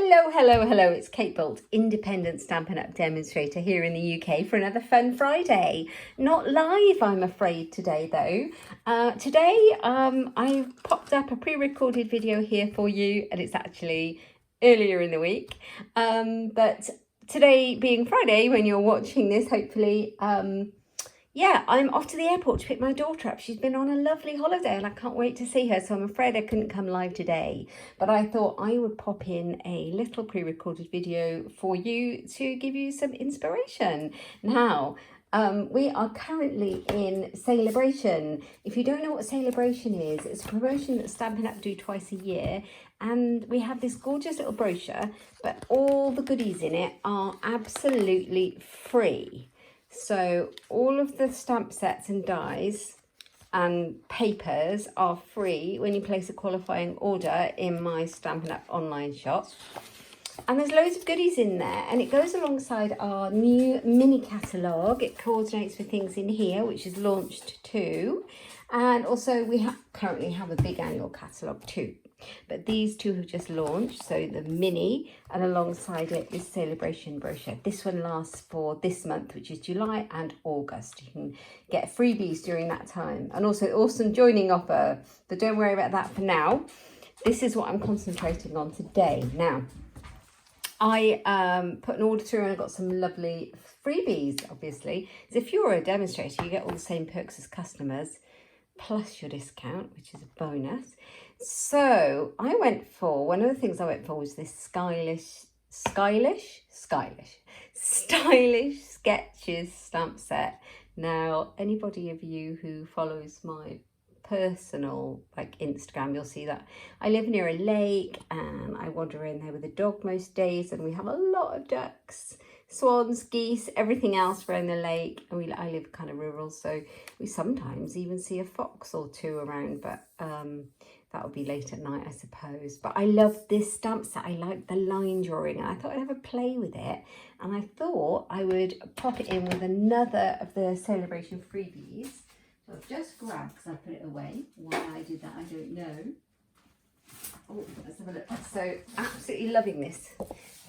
Hello, it's Kate Bolt, independent Stampin' Up! Demonstrator here in the UK for another fun Friday. Not live, I'm afraid, today though. I've popped up a pre-recorded video here for you, and it's actually earlier in the week. But today being Friday, when you're watching this, hopefully, I'm off to the airport to pick my daughter up. She's been on a lovely holiday and I can't wait to see her. So I'm afraid I couldn't come live today. But I thought I would pop in a little pre-recorded video for you to give you some inspiration. Now, we are currently in Celebration. If you don't know what Celebration is, it's a promotion that Stampin' Up! Do twice a year. And we have this gorgeous little brochure, but all the goodies in it are absolutely free. So all of the stamp sets and dies and papers are free when you place a qualifying order in my Stampin' Up! Online shop. And there's loads of goodies in there, and it goes alongside our new mini catalogue. It coordinates with things in here, which is launched too. And also we currently have a big annual catalogue too. But these two have just launched, so the mini, and alongside it is Celebration brochure. This one lasts for this month, which is July and August. You can get freebies during that time, and also awesome joining offer, but don't worry about that for now. This is what I'm concentrating on today. Now, I put an order through and I got some lovely freebies, obviously. So if you're a demonstrator, you get all the same perks as customers, plus your discount, which is a bonus. So one of the things I went for was this stylish sketches stamp set. Now, anybody of you who follows my personal Instagram, you'll see that I live near a lake and I wander in there with a dog most days, and we have a lot of ducks, swans, geese, everything else around the lake, and I live kind of rural, so we sometimes even see a fox or two around, but that will be late at night, I suppose. But I love this stamp set. I like the line drawing, and I thought I'd have a play with it, and I thought I would pop it in with another of the Celebration freebies. So I've just grabbed, because I put it away. Why I did that, I don't know. Oh, let's have a look. So absolutely loving this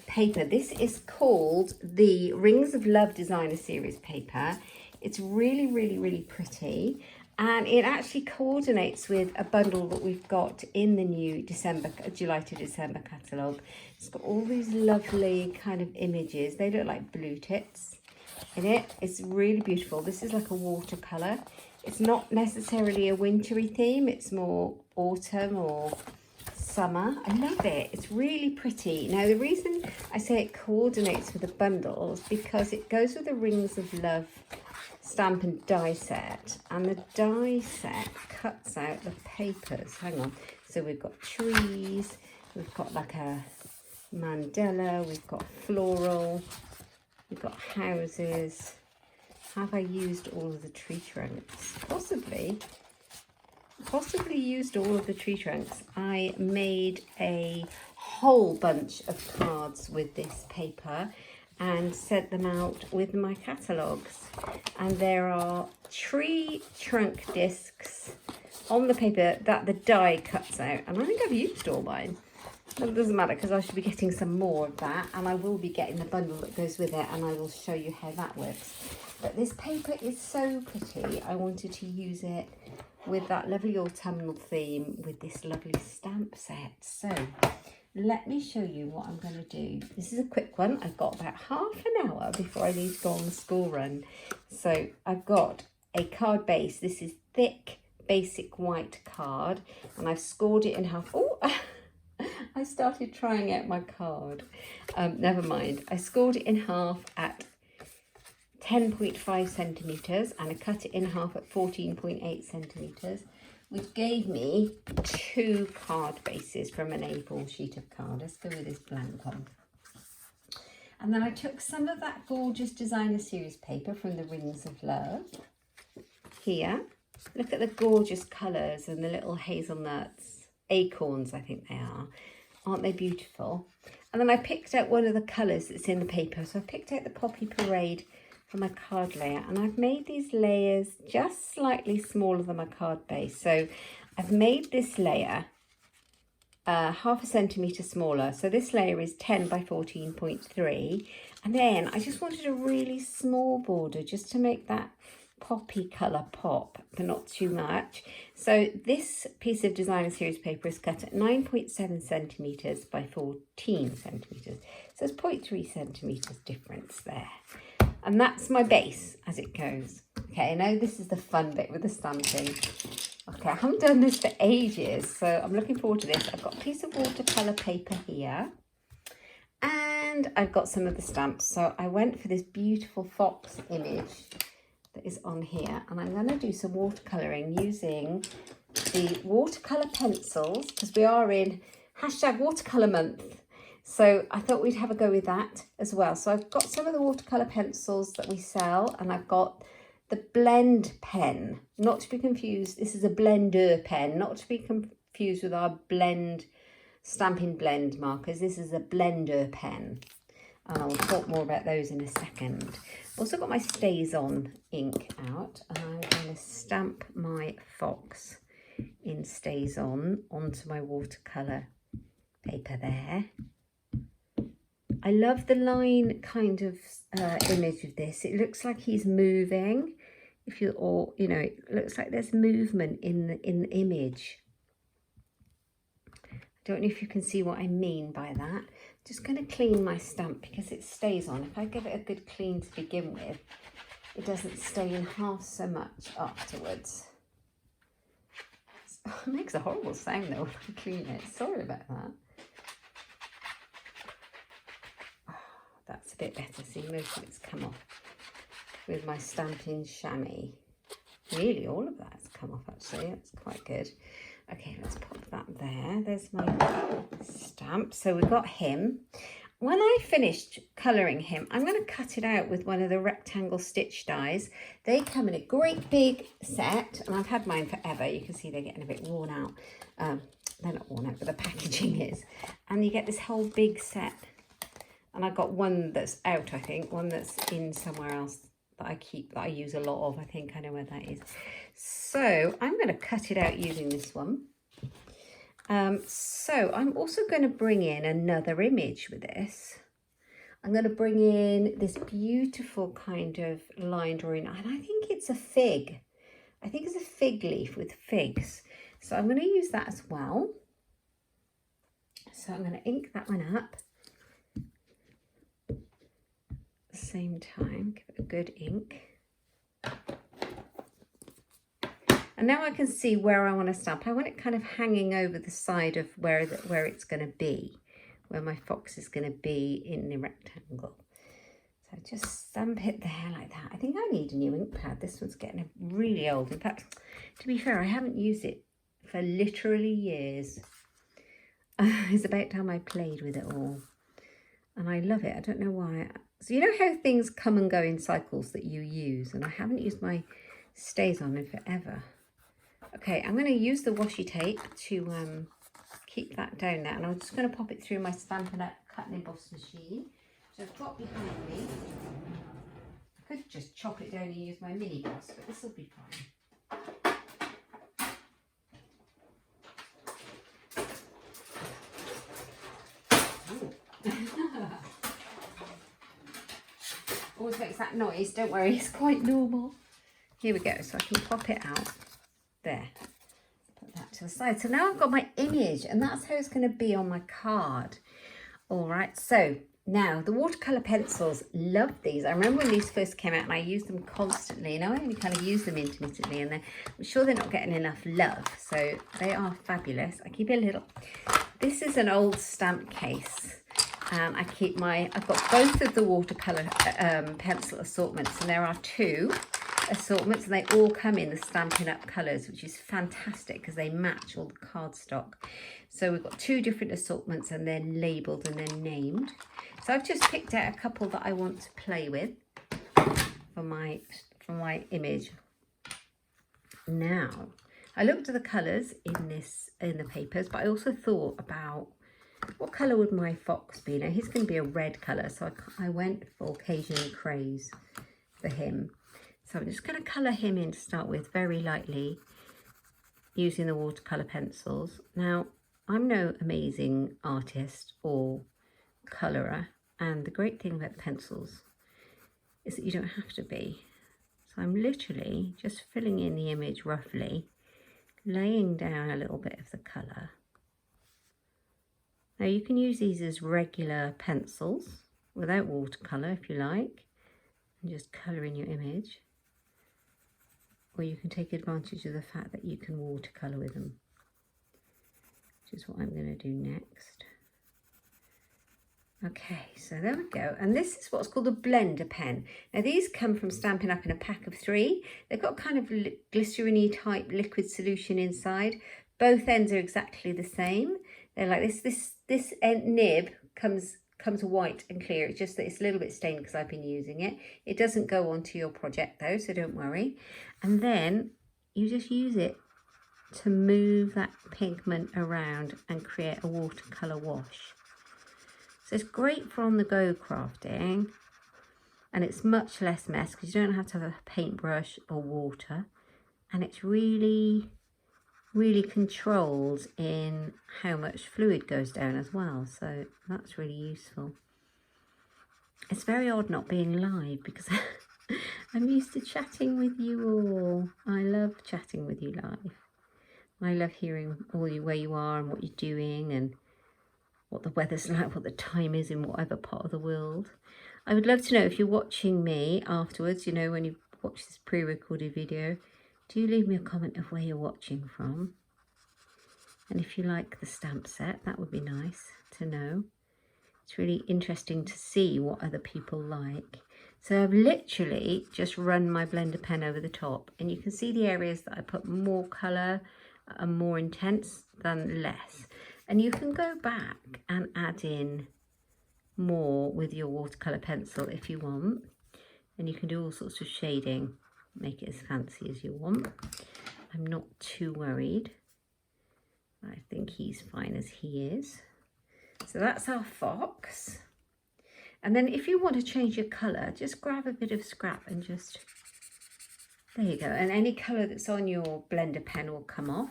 paper. This is called the Rings of Love Designer Series paper. It's really pretty, and it actually coordinates with a bundle that we've got in the new July to December catalogue. It's got all these lovely kind of images. They look like blue tits in it. It's really beautiful. This is like a watercolour. It's not necessarily a wintry theme. It's more autumn or summer. I love it. It's really pretty. Now, the reason I say it coordinates with the bundle is because it goes with the Rings of Love stamp and die set, and the die set cuts out the papers. Hang on. So we've got trees, we've got like a mandala, we've got floral, we've got houses. Have I used all of the tree trunks? Possibly used all of the tree trunks. I made a whole bunch of cards with this paper and sent them out with my catalogues. And there are tree trunk discs on the paper that the die cuts out. And I think I've used all mine. But it doesn't matter, because I should be getting some more of that. And I will be getting the bundle that goes with it, and I will show you how that works. But this paper is so pretty. I wanted to use it with that lovely autumnal theme with this lovely stamp set. So let me show you what I'm going to do. This is a quick one. I've got about half an hour before I need to go on the school run. So I've got a card base. This is thick, basic white card, and I've scored it in half. Oh, I started trying out my card. Never mind. I scored it in half at 10.5 centimetres, and I cut it in half at 14.8 centimetres, which gave me 2 card bases from an A4 sheet of card. Let's go with this blank one. And then I took some of that gorgeous designer series paper from the Rings of Love. Here, look at the gorgeous colours and the little hazelnuts, acorns I think they are. Aren't they beautiful? And then I picked out one of the colours that's in the paper. So I picked out the Poppy Parade for my card layer, and I've made these layers just slightly smaller than my card base. So I've made this layer half a centimetre smaller. So this layer is 10 by 14.3. And then I just wanted a really small border just to make that poppy colour pop, but not too much. So this piece of designer series paper is cut at 9.7 centimetres by 14 centimetres. So there's 0.3 centimetres difference there. And that's my base as it goes. Okay, now this is the fun bit with the stamping. Okay, I haven't done this for ages, so I'm looking forward to this. I've got a piece of watercolour paper here, and I've got some of the stamps. So I went for this beautiful fox image that is on here, and I'm going to do some watercolouring using the watercolour pencils, because we are in #watercolour month. So I thought we'd have a go with that as well. So I've got some of the watercolour pencils that we sell, and I've got the blend pen, not to be confused. This is a blender pen, not to be confused with our blend stamping blend markers. This is a blender pen, and I'll talk more about those in a second. I've also got my Stays On ink out, and I'm going to stamp my fox in Stays On onto my watercolour paper there. I love the line kind of image of this. It looks like he's moving. If you, or you know, it looks like there's movement in the image. I don't know if you can see what I mean by that. Just going to clean my stamp because it stays on. If I give it a good clean to begin with, it doesn't stay in half so much afterwards. It makes a horrible sound though when I clean it. Sorry about that. That's a bit better. See, most of it's come off with my stamping chamois. Nearly all of that has come off actually. That's quite good. Okay, let's pop that there. There's my stamp. So we've got him. When I finished colouring him, I'm going to cut it out with one of the rectangle stitch dies. They come in a great big set, and I've had mine forever. You can see they're getting a bit worn out. They're not worn out, but the packaging is. And you get this whole big set. And I've got one that's out, I think, one that's in somewhere else that I keep, that I use a lot of. I think I know where that is. So I'm going to cut it out using this one. So I'm also going to bring in another image with this. I'm going to bring in this beautiful kind of line drawing, and I think it's a fig. I think it's a fig leaf with figs. So I'm going to use that as well. So I'm going to ink that one up. Same time, give it a good ink. And now I can see where I want to stamp. I want it kind of hanging over the side of where it's going to be, where my fox is going to be in the rectangle. So just stamp it there like that. I think I need a new ink pad. This one's getting really old. In fact, to be fair, I haven't used it for literally years. It's about time I played with it all. And I love it. I don't know why. So you know how things come and go in cycles that you use, and I haven't used my Stays On in forever. Okay, I'm going to use the washi tape to keep that down there, and I'm just going to pop it through my Stampin' Up cut and emboss machine. So I've got behind me. I could just chop it down and use my mini boss, but this will be fine. Always makes that noise, don't worry, it's quite normal. Here we go, so I can pop it out there. Put that to the side. So now I've got my image, and that's how it's going to be on my card. All right, so now the watercolour pencils, love these. I remember when these first came out and I used them constantly. Now I only kind of use them intermittently, and I'm sure they're not getting enough love. So they are fabulous. I keep it a little. This is an old stamp case. I've got both of the watercolour pencil assortments, and there are 2 assortments, and they all come in the Stampin' Up colours, which is fantastic because they match all the cardstock. So we've got 2 different assortments, and they're labelled and they're named. So I've just picked out a couple that I want to play with for my image. Now, I looked at the colours in the papers, but I also thought about what colour would my fox be? Now he's going to be a red colour, so I went for Cajun Craze for him. So I'm just going to colour him in to start with very lightly using the watercolour pencils. Now I'm no amazing artist or colourer, and the great thing about pencils is that you don't have to be. So I'm literally just filling in the image roughly, laying down a little bit of the colour. Now you can use these as regular pencils without watercolour if you like, and just colour in your image. Or you can take advantage of the fact that you can watercolour with them, which is what I'm going to do next. Okay, so there we go. And this is what's called a blender pen. Now these come from Stampin' Up! In a pack of 3. They've got kind of glycerin-y type liquid solution inside. Both ends are exactly the same. They're like this end nib comes white and clear. It's just that it's a little bit stained because I've been using it. It doesn't go onto your project though, so don't worry. And then you just use it to move that pigment around and create a watercolour wash. So it's great for on the go crafting, and it's much less mess because you don't have to have a paintbrush or water, and it's really controlled in how much fluid goes down as well, so that's really useful. It's very odd not being live because I'm used to chatting with you all. I love chatting with you live. I love hearing all you where you are and what you're doing and what the weather's like, what the time is in whatever part of the world. I would love to know if you're watching me afterwards, you know, when you watch this pre-recorded video, do leave me a comment of where you're watching from. And if you like the stamp set, that would be nice to know. It's really interesting to see what other people like. So I've literally just run my blender pen over the top, and you can see the areas that I put more colour and more intense than less. And you can go back and add in more with your watercolour pencil if you want. And you can do all sorts of shading, make it as fancy as you want. I'm not too worried. I think he's fine as he is. So that's our fox. And then if you want to change your colour, just grab a bit of scrap and just, there you go. And any colour that's on your blender pen will come off.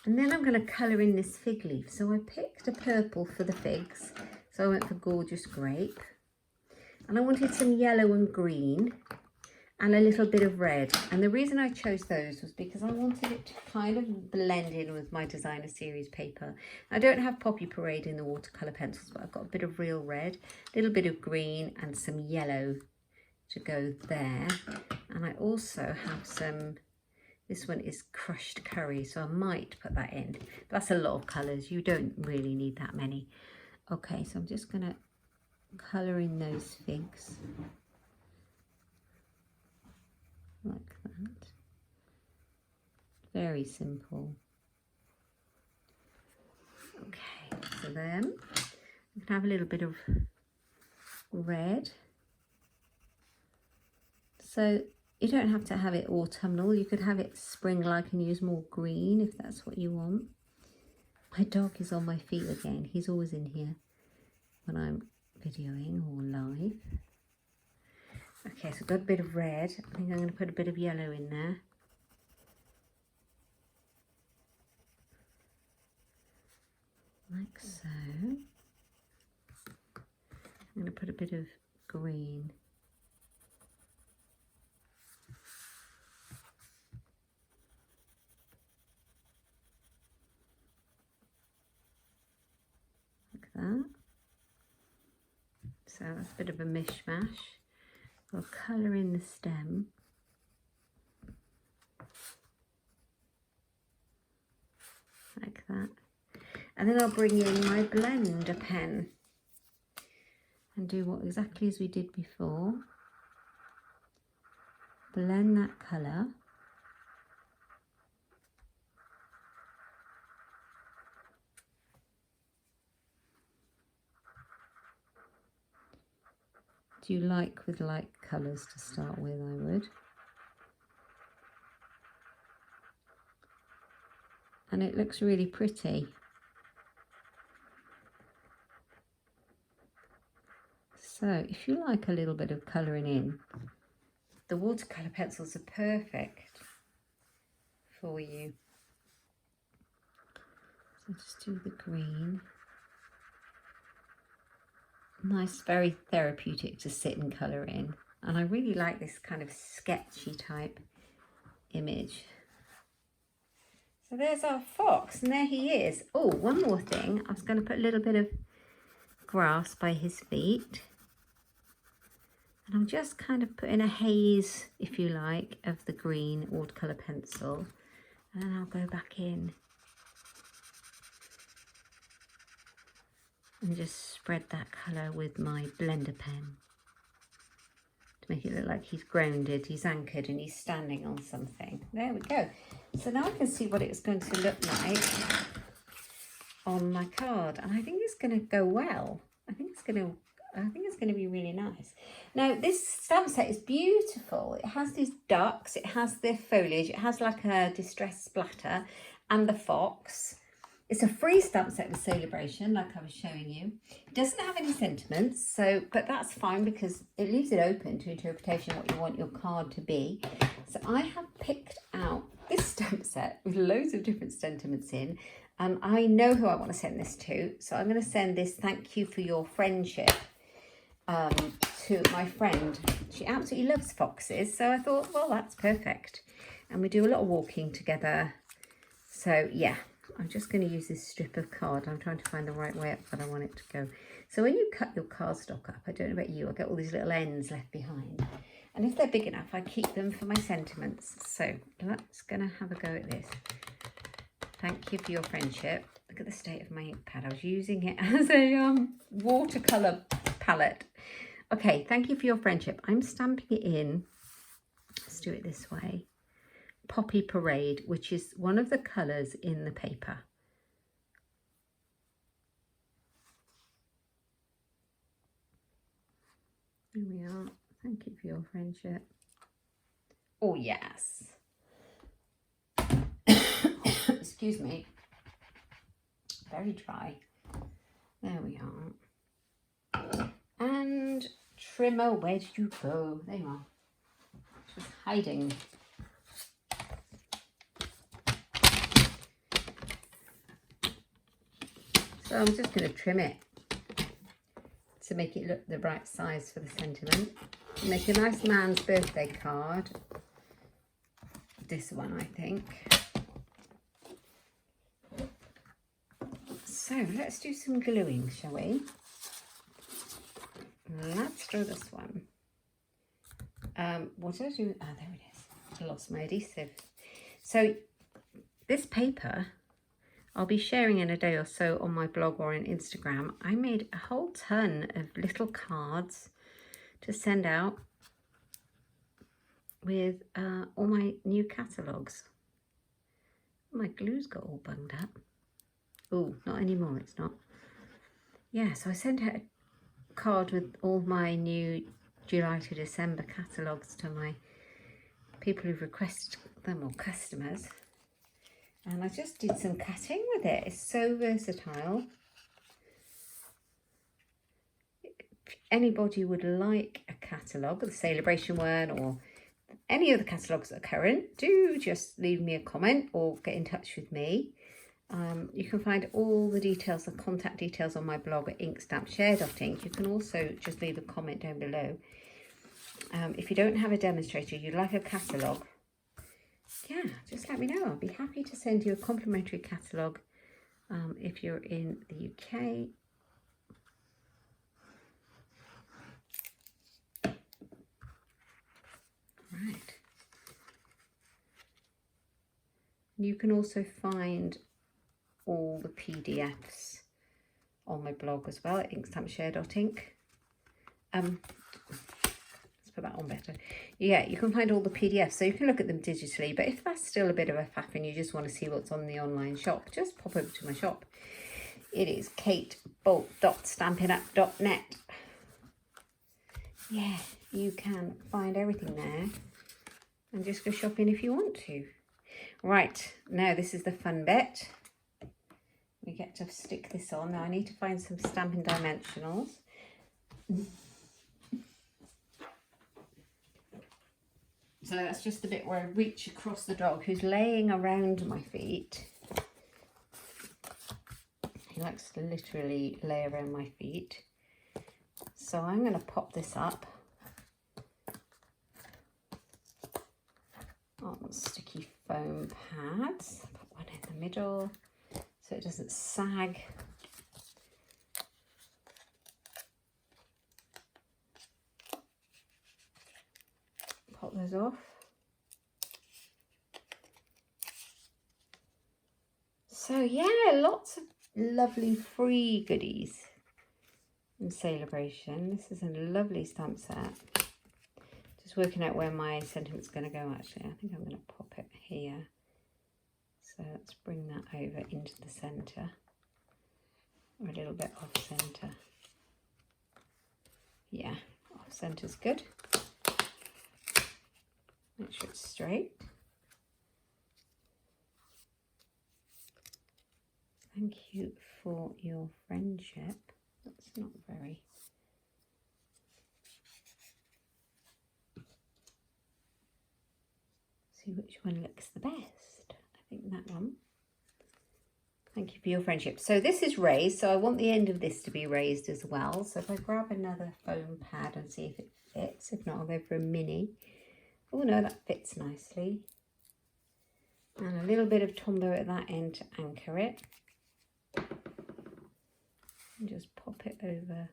And then I'm going to colour in this fig leaf. So I picked a purple for the figs. So I went for Gorgeous Grape. And I wanted some yellow and green and a little bit of red. And the reason I chose those was because I wanted it to kind of blend in with my designer series paper. I don't have Poppy Parade in the watercolour pencils, but I've got a bit of real red, a little bit of green and some yellow to go there. And I also have some, this one is crushed curry, so I might put that in. But that's a lot of colours. You don't really need that many. Okay, so I'm just going to colour in those figs. Like that. Very simple. Okay, so then we can have a little bit of red. So you don't have to have it autumnal. You could have it spring-like and use more green if that's what you want. My dog is on my feet again. He's always in here when I'm videoing or live. Okay, so I've got a bit of red. I think I'm going to put a bit of yellow in there. Like so. I'm going to put a bit of green. Like that. So that's a bit of a mishmash. I'll colour in the stem. Like that. And then I'll bring in my blender pen and do what exactly as we did before. Blend that colour. Do you like with light colours to start with? I would. And it looks really pretty. So if you like a little bit of colouring in, the watercolour pencils are perfect for you. So just do the green. Nice, very therapeutic to sit and colour in. And I really like this kind of sketchy type image. So there's our fox, and there he is. Oh, one more thing. I was going to put a little bit of grass by his feet. And I'm just kind of putting a haze, if you like, of the green watercolour pencil. And then I'll go back in and just spread that colour with my blender pen to make it look like he's grounded, he's anchored, and he's standing on something. There we go. So now I can see what it's going to look like on my card, and I think it's going to go well. I think it's going to be really nice. Now this stamp set is beautiful. It has these ducks, it has the foliage, it has like a distress splatter and the fox. It's a free stamp set with Celebration, like I was showing you. It doesn't have any sentiments, but that's fine because it leaves it open to interpretation what you want your card to be. So I have picked out this stamp set with loads of different sentiments in. I know who I want to send this to, so I'm going to send this "Thank you for your friendship" to my friend. She absolutely loves foxes, so I thought, well, that's perfect. And we do a lot of walking together. So yeah, I'm just going to use this strip of card. I'm trying to find the right way up that I want it to go. So when you cut your cardstock up, I don't know about you, I get all these little ends left behind. And if they're big enough, I keep them for my sentiments. So let's going to have a go at this. Thank you for your friendship. Look at the state of my ink pad. I was using it as a watercolour palette. Okay, thank you for your friendship. I'm stamping it in. Let's do it this way. Poppy Parade, which is one of the colours in the paper. Here we are. Thank you for your friendship. Oh, yes. Excuse me. Very dry. There we are. And trimmer, where did you go? There you are. She's hiding. So I'm just going to trim it to make it look the right size for the sentiment. Make a nice man's birthday card. This one, I think. So let's do some gluing, shall we? Let's draw this one. What did I do? Ah, there it is. I lost my adhesive. So this paper, I'll be sharing in a day or so on my blog or on Instagram. I made a whole ton of little cards to send out with all my new catalogues. My glue's got all bunged up. Oh, not anymore, it's not. Yeah, so I sent out a card with all my new July to December catalogues to my people who've requested them, or customers. And I just did some cutting with it. It's so versatile. If anybody would like a catalogue, the Celebration one, or any other catalogues that are current, do just leave me a comment or get in touch with me. You can find all the details, the contact details on my blog at Inkstampshare.ink. You can also just leave a comment down below. If you don't have a demonstrator, you'd like a catalogue, yeah, just let me know. I'll be happy to send you a complimentary catalogue if you're in the UK. Right. You can also find all the PDFs on my blog as well at Inkstampshare.ink. Let's put that on better. Yeah, you can find all the PDFs, so you can look at them digitally, but if that's still a bit of a faff and you just want to see what's on the online shop, just pop over to my shop. It is katebolt.stampinup.net. Yeah, you can find everything there and just go shopping if you want to. Right, now this is the fun bit. We get to stick this on. Now I need to find some Stampin' Dimensionals. So that's just the bit where I reach across the dog who's laying around my feet. He likes to literally lay around my feet. So I'm going to pop this up on sticky foam pads. Put one in the middle so it doesn't sag. Pop those off. So yeah, lots of lovely free goodies in Celebration. This is a lovely stamp set. Just working out where my sentiment's going to go actually. I think I'm going to pop it here. So let's bring that over into the centre. Or a little bit off centre. Yeah, off centre's good. Make sure it's straight. Thank you for your friendship. That's not very... See which one looks the best. I think that one. Thank you for your friendship. So this is raised, so I want the end of this to be raised as well. So if I grab another foam pad and see if it fits. If not, I'll go for a mini. Oh no, that fits nicely. And a little bit of Tombow at that end to anchor it. And just pop it over.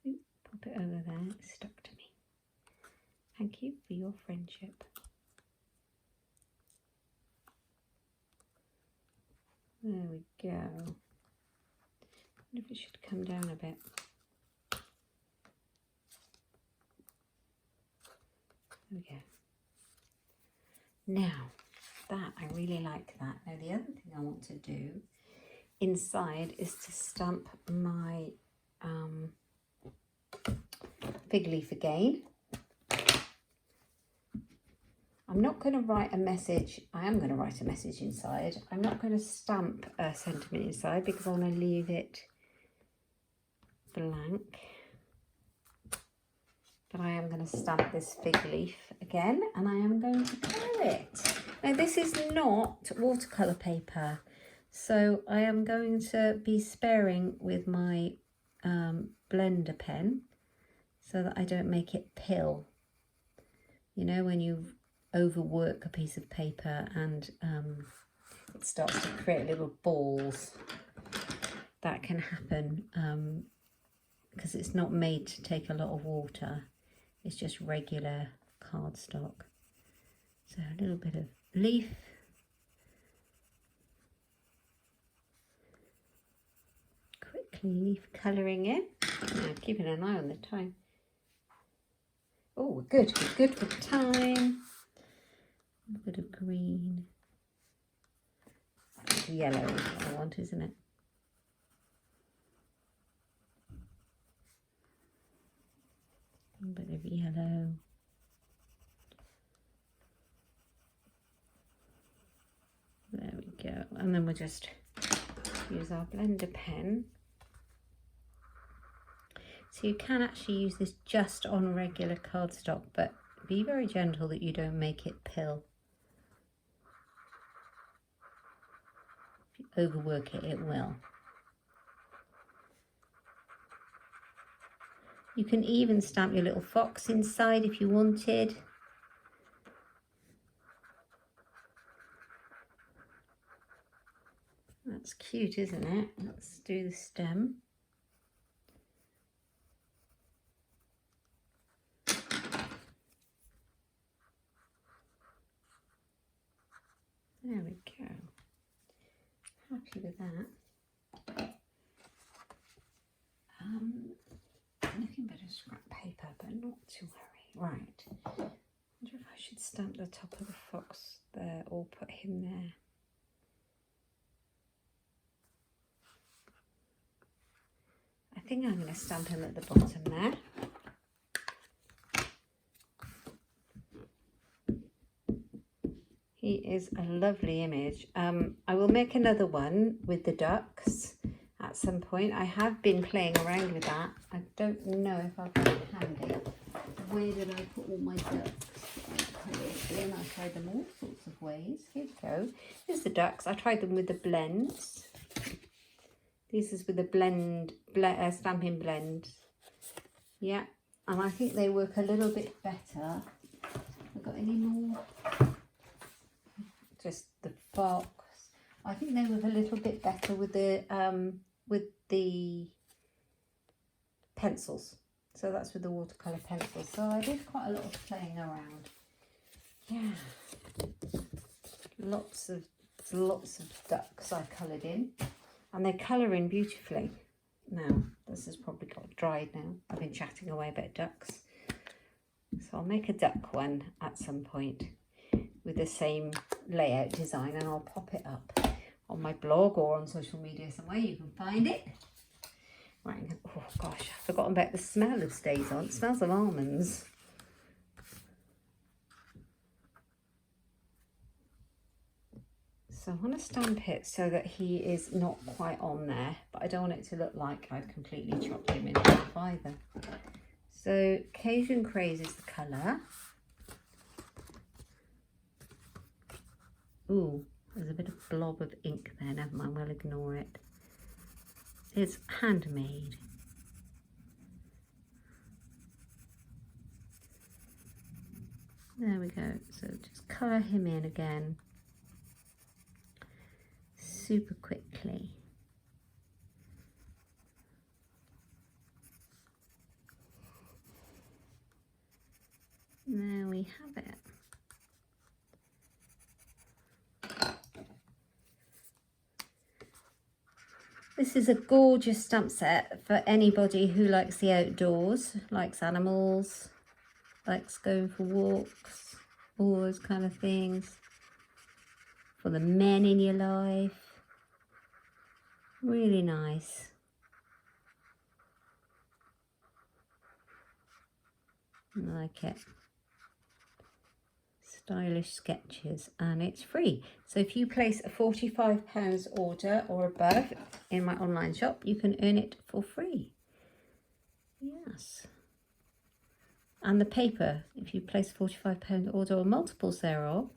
Pop it over there. It's stuck to me. Thank you for your friendship. There we go. I wonder if it should come down a bit. There we go. Now, that, I really like that. Now, the other thing I want to do inside is to stamp my fig leaf again. I'm not going to write a message. I am going to write a message inside. I'm not going to stamp a sentiment inside because I want to leave it blank. But I am going to stamp this fig leaf again and I am going to colour it. Now this is not watercolour paper, so I am going to be sparing with my blender pen so that I don't make it pill. You know, when you overwork a piece of paper and it starts to create little balls. That can happen because it's not made to take a lot of water. It's just regular cardstock. So a little bit of leaf. Quickly leaf colouring in. Now keeping an eye on the time. Oh, good for time. A bit of green. Yellow is what I want, isn't it? A bit of yellow. There we go. And then we'll just use our blender pen. So you can actually use this just on regular cardstock, but be very gentle that you don't make it pill. If you overwork it, it will. You can even stamp your little fox inside if you wanted. That's cute, isn't it? Let's do the stem. There we go. Happy with that. Looking a bit of scrap paper, but not to worry. Right. I wonder if I should stamp the top of the fox there or put him there. I think I'm going to stamp him at the bottom there. He is a lovely image. I will make another one with the ducks at some point. I have been playing around with that. I don't know if I've got it handy. Where did I put all my ducks? I tried them all sorts of ways. Here we go. Here's the ducks. I tried them with the blends. This is with the stamping blend. Yeah, and I think they work a little bit better. Have got any more? Just the fox. I think they work a little bit better with the pencils. So that's with the watercolour pencils. So I did quite a lot of playing around. Yeah, lots of ducks I coloured in, and they colour in beautifully. Now this has probably got dried now. I've been chatting away about ducks, so I'll make a duck one at some point with the same layout design, and I'll pop it up on my blog or on social media somewhere. You can find it. Right. Oh gosh, I've forgotten about the smell of StazOn. It smells of almonds. So I want to stamp it so that he is not quite on there, but I don't want it to look like I've completely chopped him in half either. So Cajun Craze is the colour. Ooh, there's a bit of blob of ink there. Never mind, we'll ignore it. It's Handmade. There we go. So just colour him in again. Super quickly. There we have it. This is a gorgeous stamp set for anybody who likes the outdoors, likes animals, likes going for walks, all those kind of things. For the men in your life. Really nice. I like it. Stylish sketches, and it's free. So if you place a £45 order or above in my online shop, you can earn it for free. Yes. And the paper, if you place a £45 order or multiples thereof,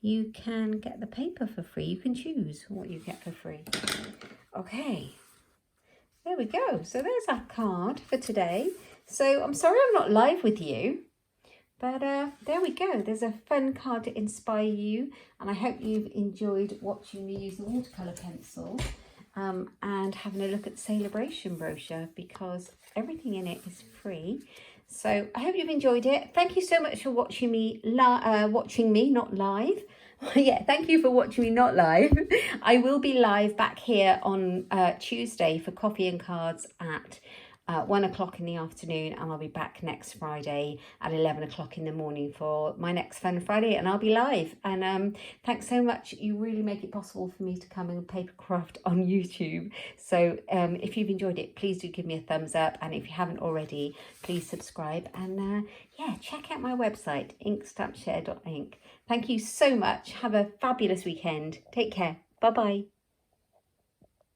you can get the paper for free. You can choose what you get for free. Okay, there we go. So there's our card for today. So I'm sorry I'm not live with you, but there we go. There's a fun card to inspire you, and I hope you've enjoyed watching me use the watercolour pencil and having a look at the Celebration brochure, because everything in it is free. So I hope you've enjoyed it. Thank you so much for watching me, not live. Yeah, thank you for watching me not live. I will be live back here on Tuesday for Coffee and Cards at 1 o'clock in the afternoon, and I'll be back next Friday at 11 o'clock in the morning for my next Fun Friday, and I'll be live. And thanks so much. You really make it possible for me to come and papercraft on YouTube. So if you've enjoyed it, please do give me a thumbs up, and if you haven't already, please subscribe, and yeah, check out my website, inkstampshare.ink. Thank you so much. Have a fabulous weekend. Take care. Bye bye.